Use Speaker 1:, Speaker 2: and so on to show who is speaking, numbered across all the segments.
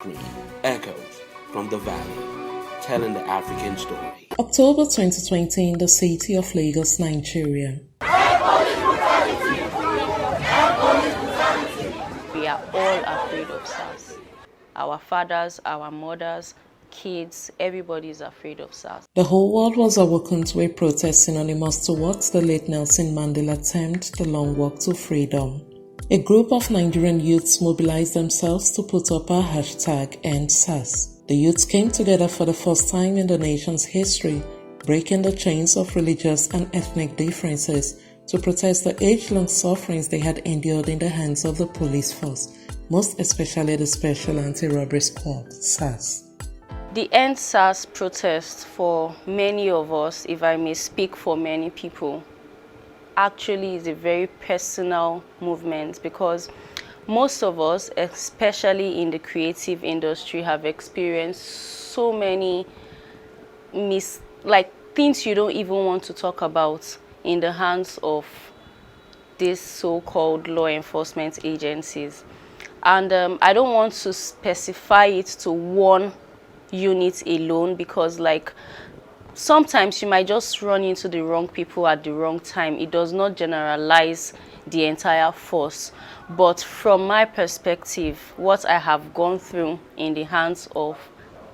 Speaker 1: Green echoes from the valley, telling the African story.
Speaker 2: October 2020 in the city of Lagos, Nigeria.
Speaker 3: We are all afraid of SARS. Our fathers, our mothers, kids, everybody is afraid of SARS.
Speaker 2: The whole world was awoken to a protest synonymous to what the late Nelson Mandela termed the long walk to freedom. A group of Nigerian youths mobilized themselves to put up a hashtag Endsars. The youths came together for the first time in the nation's history, breaking the chains of religious and ethnic differences to protest the age-long sufferings they had endured in the hands of the police force, most especially the Special Anti-Robbery Squad, SARS.
Speaker 3: The Endsars protest for many of us, if I may speak for many people, actually is a very personal movement because most of us, especially in the creative industry, have experienced so many things you don't even want to talk about in the hands of these so-called law enforcement agencies. And I don't want to specify it to one unit alone because sometimes you might just run into the wrong people at the wrong time. It does not generalize the entire force. But from my perspective, what I have gone through in the hands of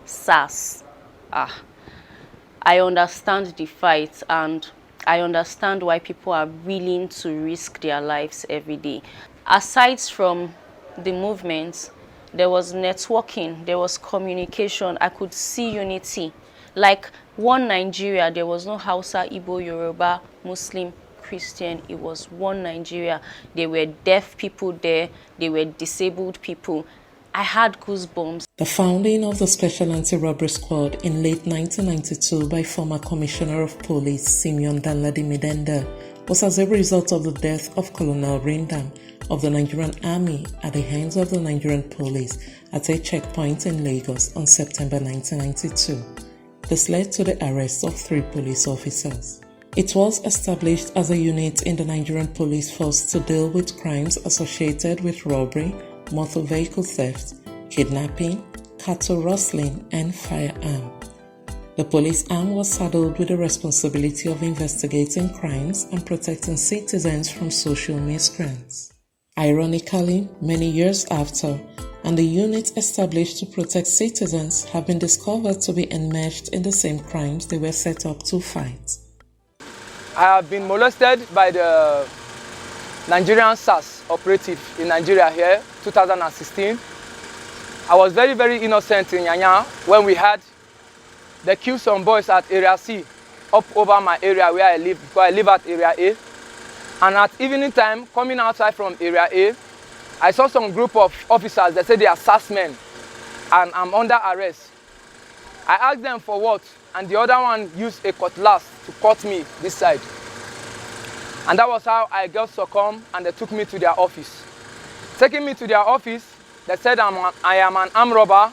Speaker 3: SARS, I understand the fight and I understand why people are willing to risk their lives every day. Aside from the movement, there was networking, there was communication. I could see unity. Like one Nigeria, there was no Hausa, Igbo, Yoruba, Muslim, Christian. It was one Nigeria. There were deaf people there. There were disabled people. I had goosebumps.
Speaker 2: The founding of the Special Anti-Robbery Squad in late 1992 by former Commissioner of Police Simeon Danladi Midenda was as a result of the death of Colonel Rindam of the Nigerian Army at the hands of the Nigerian police at a checkpoint in Lagos on September 1992. This led to the arrest of 3 police officers. It was established as a unit in the Nigerian police force to deal with crimes associated with robbery, motor vehicle theft, kidnapping, cattle rustling, and firearm. The police arm was saddled with the responsibility of investigating crimes and protecting citizens from social miscreants. Ironically, many years after, and the units established to protect citizens have been discovered to be enmeshed in the same crimes they were set up to fight.
Speaker 4: I have been molested by the Nigerian SARS operative in Nigeria here, 2016. I was very, very innocent in Yanya when we had they killed some boys at Area C, up over my area where I live, because I live at Area A. And at evening time, coming outside from Area A, I saw some group of officers. They said they are SARS men, and I'm under arrest. I asked them for what, and the other one used a cutlass to cut me this side. And that was how I got succumbed, and they took me to their office. Taking me to their office, they said I am an armed robber,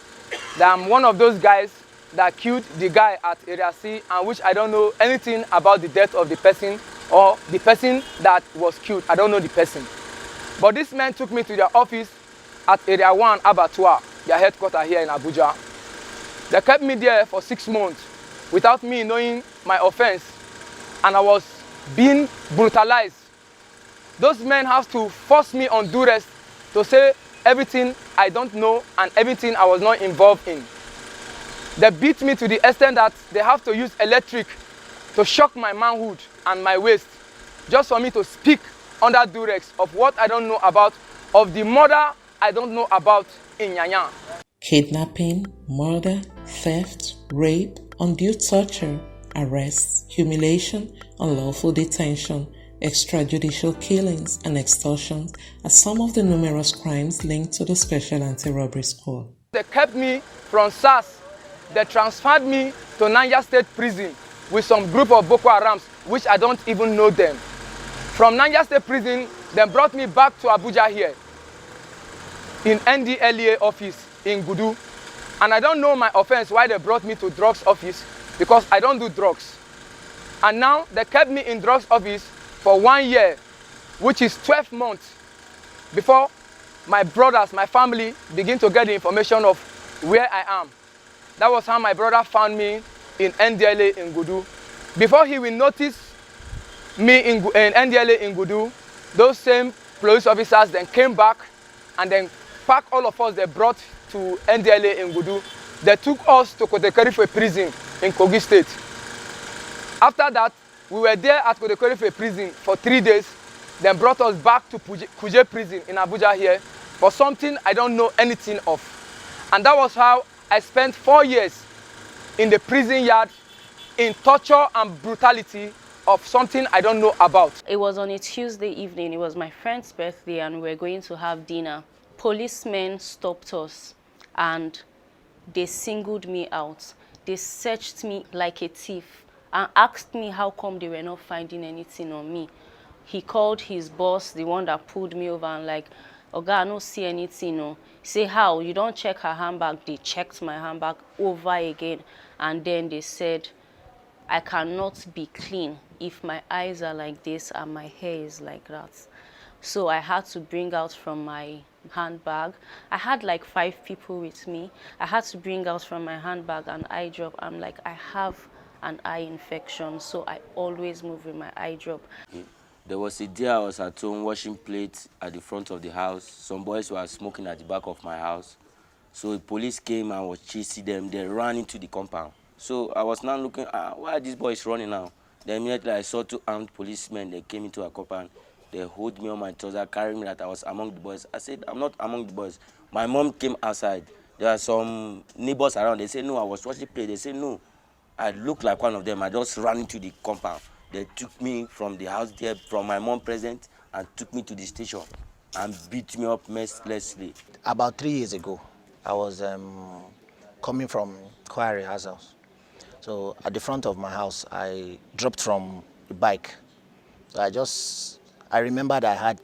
Speaker 4: that I'm one of those guys that killed the guy at Area C, and which I don't know anything about the death of the person or the person that was killed. I don't know the person. But this man took me to their office at Area 1 Abattoir, their headquarters here in Abuja. They kept me there for 6 months without me knowing my offense, and I was being brutalized. Those men have to force me on duress to say everything I don't know and everything I was not involved in. They beat me to the extent that they have to use electric to shock my manhood and my waist, just for me to speak under duress of what I don't know about, of the murder I don't know about in Yanya.
Speaker 2: Kidnapping, murder, theft, rape, undue torture, arrests, humiliation, unlawful detention, extrajudicial killings, and extortions are some of the numerous crimes linked to the Special Anti-Robbery Squad.
Speaker 4: They kept me from SARS. They transferred me to Niger State Prison with some group of Boko Harams, which I don't even know them. From Niger State Prison, they brought me back to Abuja here, in NDLEA office in Gudu. And I don't know my offense why they brought me to drugs office, because I don't do drugs. And now they kept me in drugs office for 1 year, which is 12 months, before my brothers, my family, begin to get the information of where I am. That was how my brother found me in NDLA in Gudu. Before he will notice me in NDLA in Gudu, those same police officers then came back and then packed all of us they brought to NDLA in Gudu. They took us to Kotekerife prison in Kogi State. After that, we were there at Kotekerife prison for 3 days, then brought us back to Kuje prison in Abuja here for something I don't know anything of. And that was how I spent 4 years in the prison yard in torture and brutality of something I don't know about.
Speaker 3: It was on a Tuesday evening. It was my friend's birthday and we were going to have dinner. Policemen stopped us and they singled me out. They searched me like a thief and asked me how come they were not finding anything on me. He called his boss, the one that pulled me over, and like, Oga, I don't see anything. No. Say, how? You don't check her handbag. They checked my handbag over again. And then they said, I cannot be clean if my eyes are like this and my hair is like that. So I had to bring out from my handbag. I had like 5 people with me. I had to bring out from my handbag an eye drop. I'm like, I have an eye infection, so I always move with my eye drop.
Speaker 1: There was a day I was at home washing plates at the front of the house. Some boys were smoking at the back of my house. So the police came and was chasing them. They ran into the compound. So I was now looking, why are these boys running now? Then immediately I saw 2 armed policemen. They came into our compound. They hold me on my trousers, carrying me that I was among the boys. I said, I'm not among the boys. My mom came outside. There are some neighbors around. They said, no, I was watching play. They said, no. I looked like one of them. I just ran into the compound. They took me from the house there, from my mom present, and took me to the station and beat me up mercilessly.
Speaker 5: About 3 years ago, I was coming from choir rehearsals. So at the front of my house, I dropped from the bike. So I remembered I had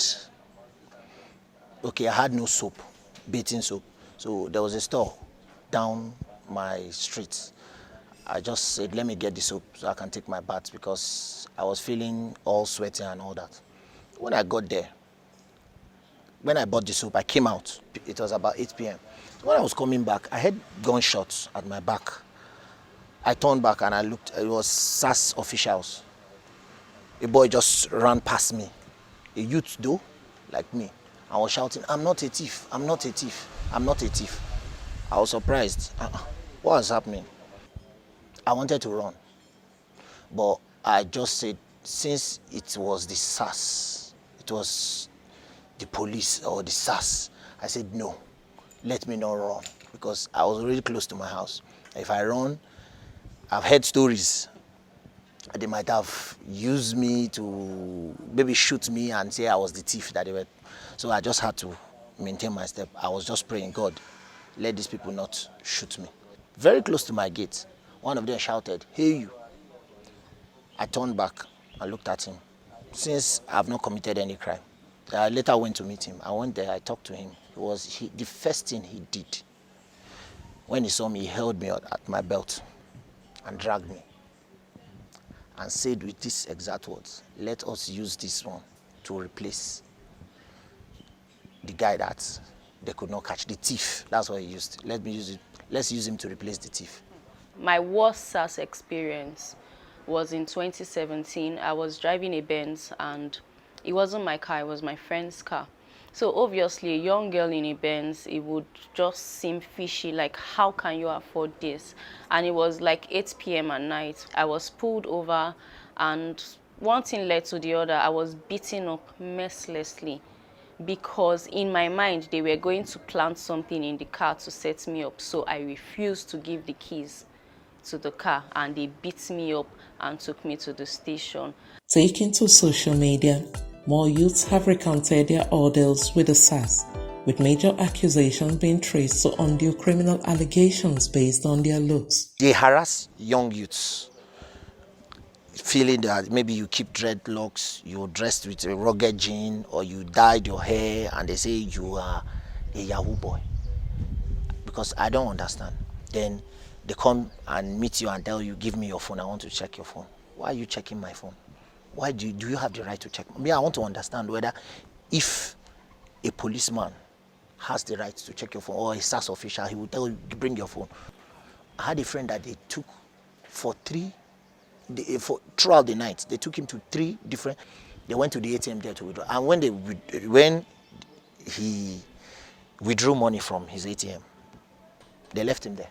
Speaker 5: no soap, bathing soap. So there was a store down my street. I just said, let me get the soap so I can take my bath because I was feeling all sweaty and all that. When I got there, when I bought the soap, I came out. It was about 8 p.m. So when I was coming back, I heard gunshots at my back. I turned back and I looked, it was SAS officials. A boy just ran past me, a youth though, like me. I was shouting, I'm not a thief, I'm not a thief, I'm not a thief. I was surprised. What was happening? I wanted to run, but I just said, since it was the SAS, it was the police or the SAS, I said, no, let me not run, because I was already close to my house. If I run, I've heard stories. They might have used me to maybe shoot me and say I was the thief that they were. So I just had to maintain my step. I was just praying, God, let these people not shoot me. Very close to my gate, one of them shouted, hey you. I turned back and looked at him. Since I've not committed any crime, I later went to meet him. I went there, I talked to him. The first thing he did, when he saw me, he held me at my belt and dragged me and said with these exact words, let us use this one to replace the guy that they could not catch, the thief. That's what he used. Let's use him to replace the thief.
Speaker 3: My worst SAS experience was in 2017. I was driving a Benz and it wasn't my car, it was my friend's car. So obviously a young girl in a Benz, it would just seem fishy, like how can you afford this? And it was like 8 p.m. at night. I was pulled over and one thing led to the other. I was beaten up mercilessly because in my mind they were going to plant something in the car to set me up. So I refused to give the keys to the car and they beat me up and took me to the station.
Speaker 2: Taken to social media, more youths have recounted their ordeals with the SAS, with major accusations being traced to undue criminal allegations based on their looks.
Speaker 5: They harass young youths, feeling that maybe you keep dreadlocks, you're dressed with a rugged jean, or you dyed your hair, and they say you are a Yahoo boy. Because I don't understand. Then they come and meet you and tell you, give me your phone, I want to check your phone. Why are you checking my phone? Why do you have the right to check? I want to understand whether if a policeman has the right to check your phone, or a SAS official, he will tell you, bring your phone. I had a friend that they took throughout the night. They took him to 3 different. They went to the ATM there to withdraw, and when he withdrew money from his ATM, they left him there.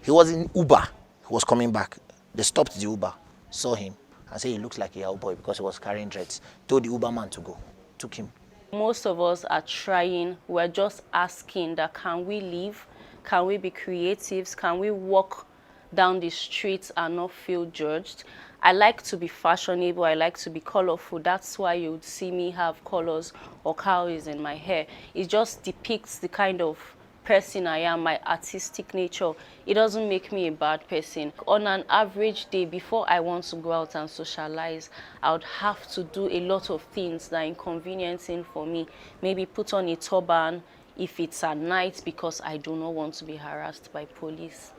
Speaker 5: He was in Uber. He was coming back. They stopped the Uber, saw him, and said he looks like a Yahoo boy because he was carrying dreads. Told the Uber man to go. Took him.
Speaker 3: Most of us are trying. We're just asking that, can we live? Can we be creatives? Can we walk down the streets and not feel judged? I like to be fashionable. I like to be colorful. That's why you would see me have colors or cowries in my hair. It just depicts the kind of person I am, my artistic nature. It doesn't make me a bad person. On an average day, before I want to go out and socialize, I would have to do a lot of things that are inconveniencing for me. Maybe put on a turban if it's at night because I do not want to be harassed by police,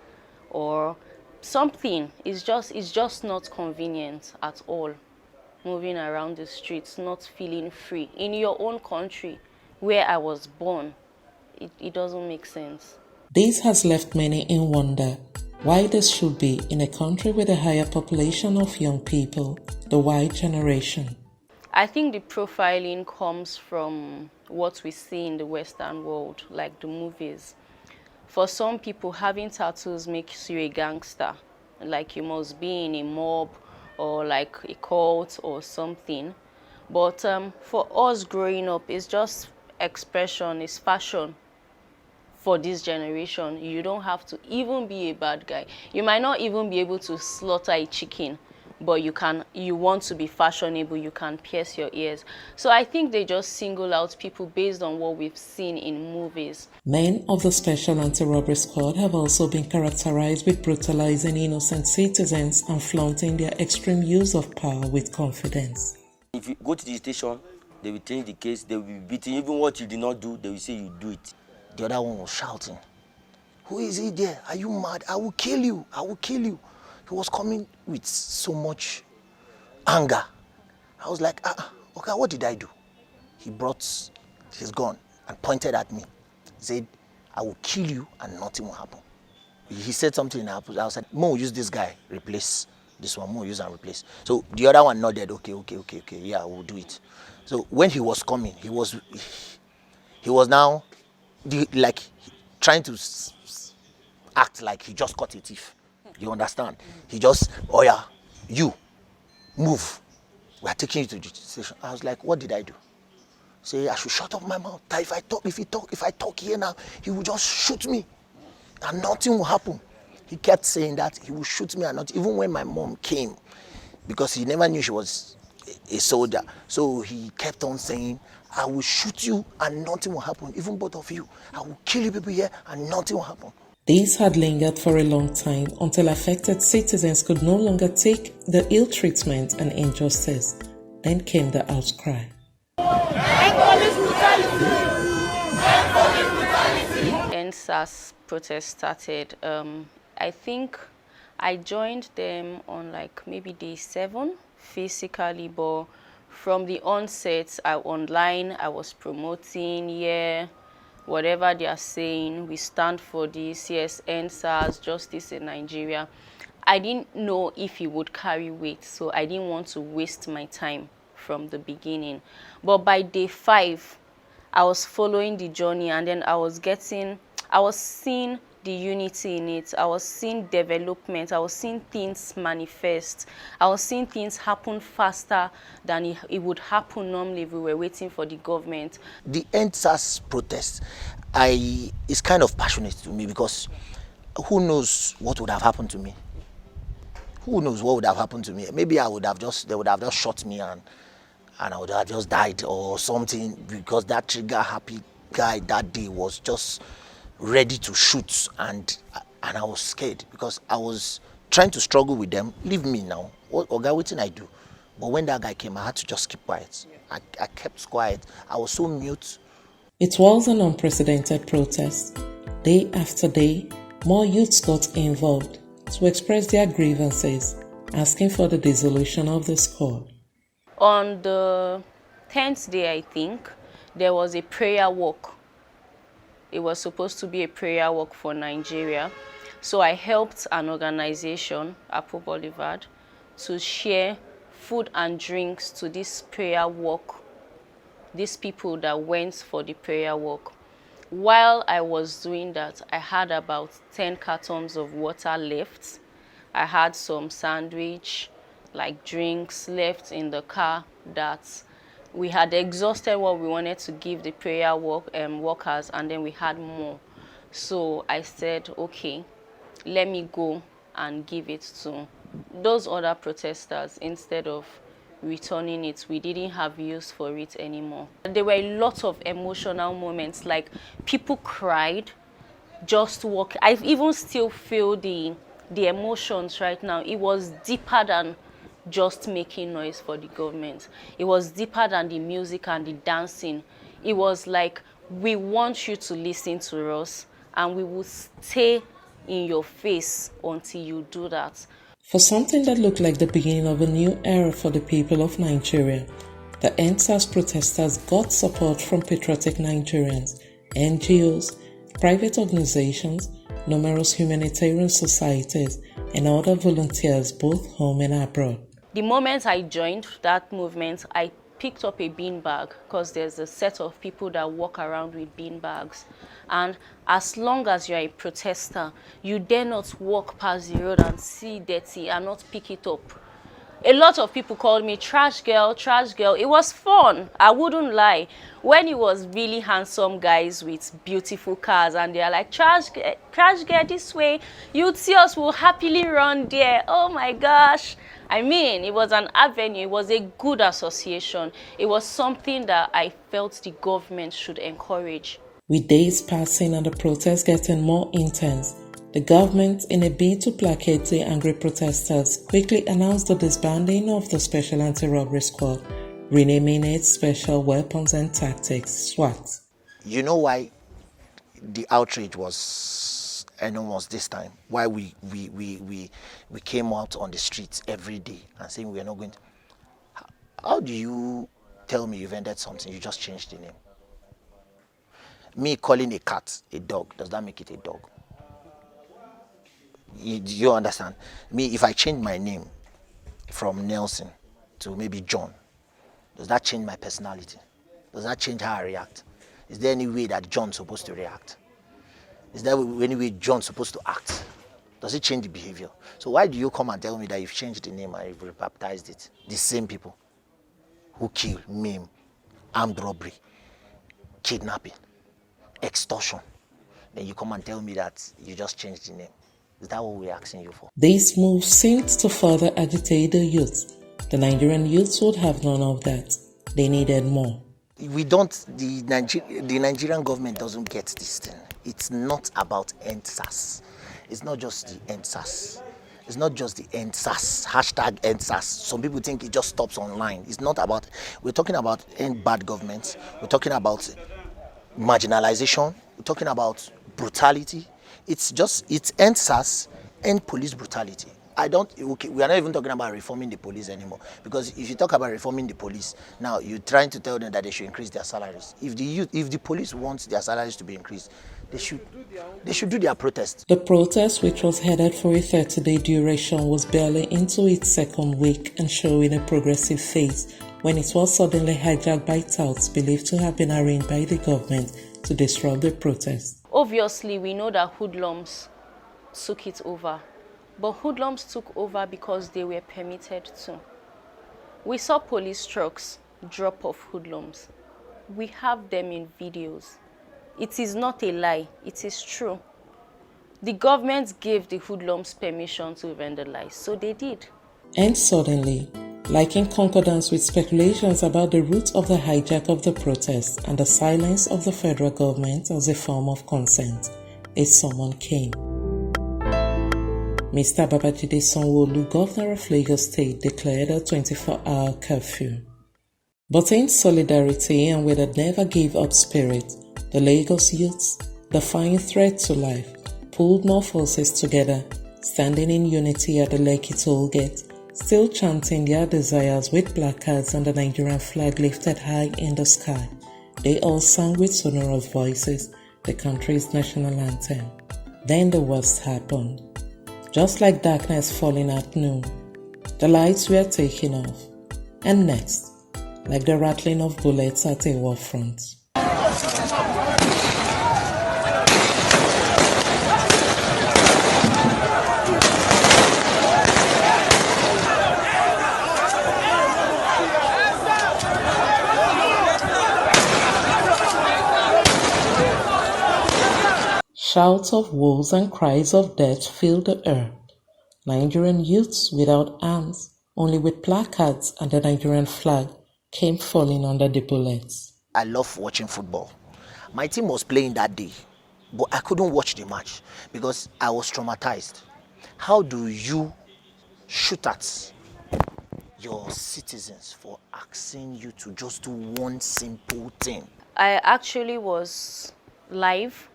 Speaker 3: or something. It's just not convenient at all. Moving around the streets, not feeling free. In your own country, where I was born, it doesn't make sense.
Speaker 2: This has left many in wonder why this should be in a country with a higher population of young people, the Y generation.
Speaker 3: I think the profiling comes from what we see in the Western world, like the movies. For some people, having tattoos makes you a gangster, like you must be in a mob or like a cult or something. But for us growing up, it's just expression, it's fashion. For this generation, you don't have to even be a bad guy. You might not even be able to slaughter a chicken, but you want to be fashionable, you can pierce your ears. So I think they just single out people based on what we've seen in movies.
Speaker 2: Men of the Special Anti-Robbery Squad have also been characterized with brutalizing innocent citizens and flaunting their extreme use of power with confidence.
Speaker 1: If you go to the station, they will change the case, they will be beating. Even what you did not do, they will say you do it.
Speaker 5: The other one was shouting, "Who is he there? Are you mad? I will kill you. I will kill you." He was coming with so much anger. I was like, okay, what did I do? He brought his gun and pointed at me. He said, "I will kill you and nothing will happen." He said something and I was like, "Mo, use this guy, replace this one. Mo, use and replace." So the other one nodded, okay, yeah, we'll do it. So when he was coming, he was now like trying to act like he just caught a thief. You understand? He just, "Oh yeah, you move. We are taking you to the station." I was like, "What did I do?" Say, "I should shut up my mouth. That if I talk here now, he will just shoot me and nothing will happen." He kept saying that he will shoot me and not. Even when my mom came, because he never knew she was a soldier, so he kept on saying, "I will shoot you and nothing will happen. Even both of you, I will kill you people here and nothing will happen."
Speaker 2: This had lingered for a long time until affected citizens could no longer take the ill treatment and injustice. Then came the outcry.
Speaker 3: Endsars protest started. I think I joined them on like maybe day 7 physically, but from the onset, I was promoting, whatever they are saying, we stand for this, yes, Endsars, justice in Nigeria. I didn't know if it would carry weight, so I didn't want to waste my time from the beginning. But by day 5, I was following the journey, and then I was seeing the unity in it. I was seeing development. I was seeing things manifest. I was seeing things happen faster than it would happen normally if we were waiting for the government.
Speaker 5: The Endsars protest is kind of passionate to me, because who knows what would have happened to me? Who knows what would have happened to me? Maybe they would have just shot me and I would have just died or something, because that trigger happy guy that day was just ready to shoot, and I was scared because I was trying to struggle with them. Leave me now. What I do? But when that guy came, I had to just keep quiet. I kept quiet. I was so mute.
Speaker 2: It was an unprecedented protest. Day after day, more youths got involved to express their grievances, asking for the dissolution of the squad.
Speaker 3: On the 10th day, I think, there was a prayer walk It was supposed to be a prayer walk for Nigeria. So I helped an organization, Apple Boulevard, to share food and drinks to this prayer walk, these people that went for the prayer walk. While I was doing that, I had about 10 cartons of water left. I had some sandwich, like drinks left in the car that we had exhausted what we wanted to give the prayer workers, and then we had more. So I said, okay, let me go and give it to those other protesters instead of returning it. We didn't have use for it anymore. There were a lot of emotional moments, like people cried just walk. I even still feel the emotions right now. It was deeper than just making noise for the government. It was deeper than the music and the dancing. It was like, we want you to listen to us, and we will stay in your face until you do that.
Speaker 2: For something that looked like the beginning of a new era for the people of Nigeria, the Endsars protesters got support from patriotic Nigerians, NGOs, private organizations, numerous humanitarian societies, and other volunteers both home and abroad.
Speaker 3: The moment I joined that movement, I picked up a bean bag, because there's a set of people that walk around with bean bags. And as long as you're a protester, you dare not walk past the road and see dirty and not pick it up. A lot of people called me trash girl, trash girl. It was fun, I wouldn't lie. When it was really handsome guys with beautiful cars and they're like, trash girl this way, you'd see us, will happily run there. Oh my gosh. I mean, it was an avenue, it was a good association. It was something that I felt the government should encourage.
Speaker 2: With days passing and the protests getting more intense, the government, in a bid to placate the angry protesters, quickly announced the disbanding of the Special Anti-Robbery Squad, renaming it Special Weapons and Tactics, SWAT.
Speaker 5: You know why the outrage was enormous this time? Why we came out on the streets every day and saying we are not going to... How do you tell me you've ended something, you just changed the name? Me calling a cat a dog, does that make it a dog? You understand? Me, if I change my name from Nelson to maybe John, does that change my personality? Does that change how I react? Is there any way that John's supposed to react? Is there any way John's supposed to act? Does it change the behavior? So why do you come and tell me that you've changed the name and you've rebaptized it? The same people who kill, maim, armed robbery, kidnapping, extortion. Then you come and tell me that you just changed the name. Is that what we're asking you for?
Speaker 2: This move seemed to further agitate the youth. The Nigerian youths would have none of that. They needed more.
Speaker 5: We don't, the Nigerian government doesn't get this thing. It's not about Endsars. It's not just the Endsars. It's not just the Endsars, hashtag Endsars. Some people think it just stops online. It's not about, we're talking about end bad governments. We're talking about marginalization. We're talking about brutality. It's Endsars and police brutality. We are not even talking about reforming the police anymore. Because if you talk about reforming the police, now you're trying to tell them that they should increase their salaries. If the police wants their salaries to be increased, they should do their protest.
Speaker 2: The protest, which was headed for a 30-day duration, was barely into its second week and showing a progressive phase when it was suddenly hijacked by touts believed to have been arranged by the government to disrupt the protest.
Speaker 3: Obviously, we know that hoodlums took it over. But hoodlums took over because they were permitted to. We saw police trucks drop off hoodlums. We have them in videos. It is not a lie, it is true. The government gave the hoodlums permission to vandalize, so they did.
Speaker 2: And suddenly, like in concordance with speculations about the root of the hijack of the protest and the silence of the federal government as a form of consent, a summons came. Mr. Babajide Sanwo-Olu, governor of Lagos State, declared a 24-hour curfew. But in solidarity and with a never-give-up spirit, the Lagos youths, defying threat to life, pulled more forces together, standing in unity at the Lekki toll gate, still chanting their desires with placards and the Nigerian flag lifted high in the sky. They all sang with sonorous voices, the country's national anthem. Then the worst happened. Just like darkness falling at noon, the lights were taken off. And next, like the rattling of bullets at a war front. Shouts of woes and cries of death filled the air. Nigerian youths without arms, only with placards and the Nigerian flag, came falling under the bullets.
Speaker 5: I love watching football. My team was playing that day, but I couldn't watch the match because I was traumatized. How do you shoot at your citizens for asking you to just do one simple thing?
Speaker 3: I actually was live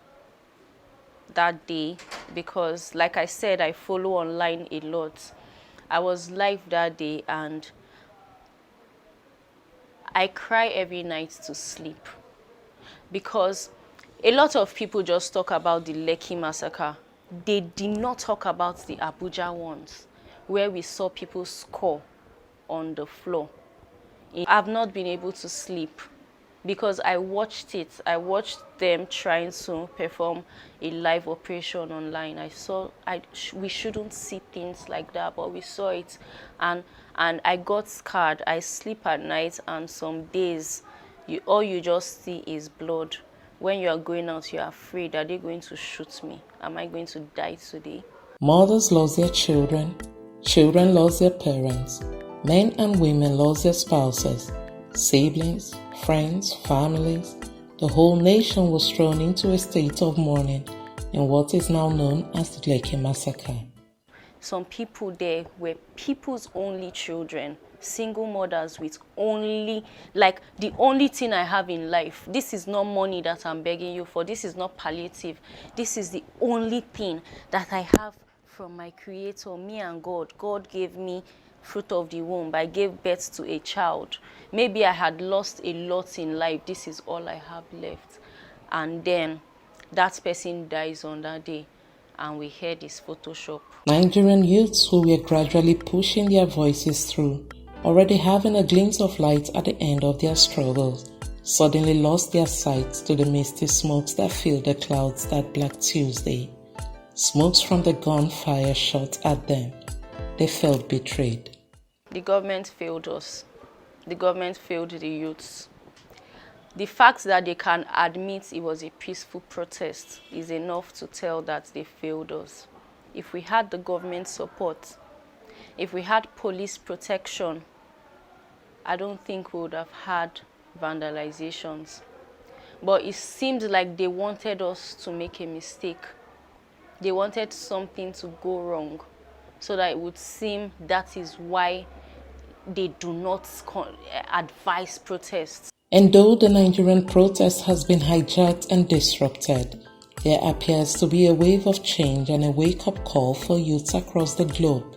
Speaker 3: that day because, like I said, I follow online a lot. I was live that day and I cry every night to sleep because a lot of people just talk about the Lekki massacre. They did not talk about the Abuja ones where we saw people score on the floor. I've not been able to sleep because I watched it. I watched them trying to perform a live operation online. We shouldn't see things like that, but we saw it, and I got scared. I sleep at night, and some days, all you just see is blood. When you are going out, you are afraid. Are they going to shoot me? Am I going to die today?
Speaker 2: Mothers lost their children. Children lost their parents. Men and women lost their spouses. Siblings, friends, families, the whole nation was thrown into a state of mourning in what is now known as the Lekki massacre.
Speaker 3: Some people there were people's only children, single mothers with only, like, the only thing I have in life. This is not money that I'm begging you for. This is not palliative. This is the only thing that I have from my Creator, me and God. God gave me fruit of the womb. I gave birth to a child. Maybe I had lost a lot in life. This is all I have left. And then that person dies on that day and we hear this Photoshop.
Speaker 2: Nigerian youths who were gradually pushing their voices through, already having a glimpse of light at the end of their struggles, suddenly lost their sight to the misty smokes that filled the clouds that Black Tuesday. Smokes from the gunfire shot at them. They felt betrayed.
Speaker 3: The government failed us. The government failed the youths. The fact that they can admit it was a peaceful protest is enough to tell that they failed us. If we had the government support, if we had police protection, I don't think we would have had vandalizations. But it seemed like they wanted us to make a mistake. They wanted something to go wrong, so that it would seem that is why they do not advise protests.
Speaker 2: And though the Nigerian protest has been hijacked and disrupted, there appears to be a wave of change and a wake-up call for youths across the globe.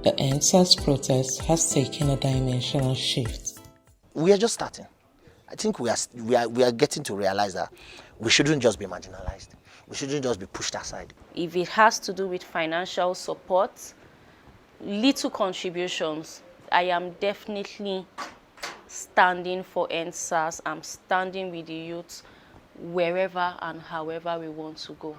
Speaker 2: The Endsars protest has taken a dimensional shift.
Speaker 5: We are just starting. I think we are getting to realize that we shouldn't just be marginalized. We shouldn't just be pushed aside.
Speaker 3: If it has to do with financial support, little contributions, I am definitely standing for Endsars. I'm standing with the youth wherever and however we want to go.